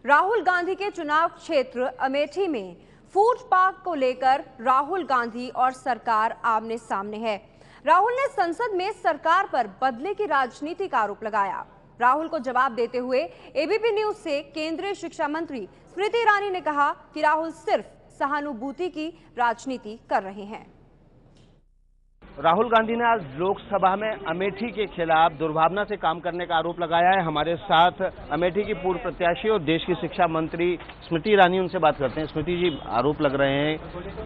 राहुल गांधी के चुनाव क्षेत्र अमेठी में फूड पार्क को लेकर राहुल गांधी और सरकार आमने सामने है। राहुल ने संसद में सरकार पर बदले की राजनीति का आरोप लगाया। राहुल को जवाब देते हुए एबीपी न्यूज से केंद्रीय शिक्षा मंत्री स्मृति ईरानी ने कहा कि राहुल सिर्फ सहानुभूति की राजनीति कर रहे हैं। राहुल गांधी ने आज लोकसभा में अमेठी के खिलाफ दुर्भावना से काम करने का आरोप लगाया है। हमारे साथ अमेठी की पूर्व प्रत्याशी और देश की शिक्षा मंत्री स्मृति ईरानी, उनसे बात करते हैं। स्मृति जी, आरोप लग रहे हैं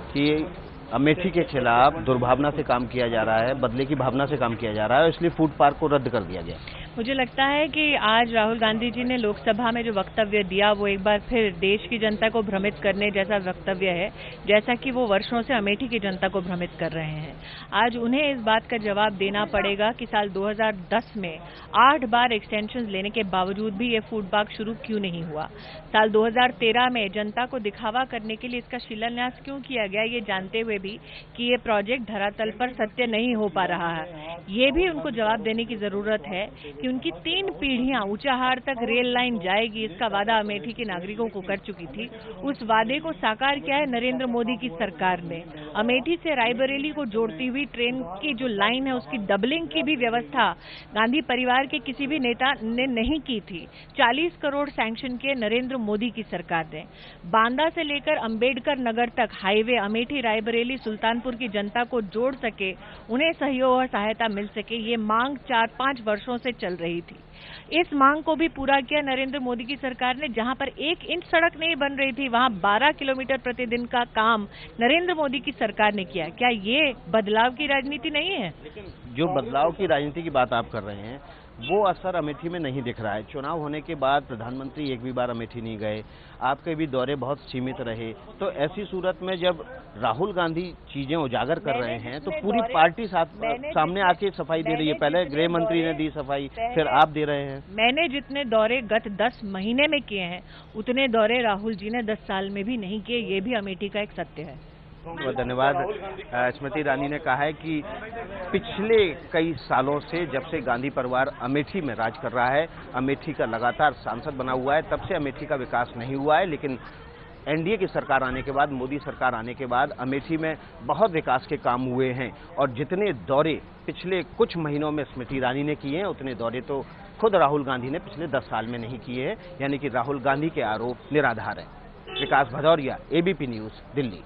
कि अमेठी के खिलाफ दुर्भावना से काम किया जा रहा है, बदले की भावना से काम किया जा रहा है, इसलिए फूड पार्क को रद्द कर दिया गया। मुझे लगता है कि आज राहुल गांधी जी ने लोकसभा में जो वक्तव्य दिया वो एक बार फिर देश की जनता को भ्रमित करने जैसा वक्तव्य है, जैसा कि वो वर्षों से अमेठी की जनता को भ्रमित कर रहे हैं। आज उन्हें इस बात का जवाब देना पड़ेगा कि साल 2010 में 8 बार एक्सटेंशन लेने के बावजूद भी ये फूड पार्क शुरू क्यों नहीं हुआ। साल 2013 में जनता को दिखावा करने के लिए इसका शिलान्यास क्यों किया गया, ये जानते हुए भी कि ये प्रोजेक्ट धरातल पर सत्य नहीं हो पा रहा है। ये भी उनको जवाब देने की जरूरत है कि उनकी 3 पीढ़ियां ऊंचाहार तक रेल लाइन जाएगी, इसका वादा अमेठी के नागरिकों को कर चुकी थी। उस वादे को साकार किया है नरेंद्र मोदी की सरकार ने। अमेठी से रायबरेली को जोड़ती हुई ट्रेन की जो लाइन है उसकी डबलिंग की भी व्यवस्था गांधी परिवार के किसी भी नेता ने नहीं की थी। 40 करोड़ सैंक्शन किए नरेंद्र मोदी की सरकार ने। बांदा से लेकर अंबेडकर नगर तक हाईवे अमेठी रायबरेली सुल्तानपुर की जनता को जोड़ सके, उन्हें सहयोग और सहायता मिल सके, ये मांग 4-5 वर्षों से चल रही थी। इस मांग को भी पूरा किया नरेंद्र मोदी की सरकार ने। जहां पर 1 इंच सड़क नहीं बन रही थी, वहां 12 किलोमीटर प्रतिदिन का काम नरेंद्र मोदी की सरकार ने किया। क्या ये बदलाव की राजनीति नहीं है? लेकिन जो बदलाव की राजनीति की बात आप कर रहे हैं वो असर अमेठी में नहीं दिख रहा है। चुनाव होने के बाद प्रधानमंत्री एक भी बार अमेठी नहीं गए, आपके भी दौरे बहुत सीमित रहे। तो ऐसी सूरत में जब राहुल गांधी चीजें उजागर कर रहे हैं तो पूरी पार्टी सामने आके सफाई दे रही है। पहले गृह मंत्री ने दी सफाई, फिर आप दे रहे हैं। मैंने जितने दौरे गत 10 महीने में किए हैं उतने दौरे राहुल जी ने 10 साल में भी नहीं किए। ये भी अमेठी का एक सत्य है। धन्यवाद। स्मृति ईरानी ने कहा है कि पिछले कई सालों से जब से गांधी परिवार अमेठी में राज कर रहा है, अमेठी का लगातार सांसद बना हुआ है, तब से अमेठी का विकास नहीं हुआ है। लेकिन एनडीए की सरकार आने के बाद, मोदी सरकार आने के बाद अमेठी में बहुत विकास के काम हुए हैं। और जितने दौरे पिछले कुछ महीनों में स्मृति ईरानी ने किए हैं उतने दौरे तो खुद राहुल गांधी ने पिछले 10 साल में नहीं किए हैं। यानी कि राहुल गांधी के आरोप निराधार है। विकास भदौरिया, एबीपी न्यूज, दिल्ली।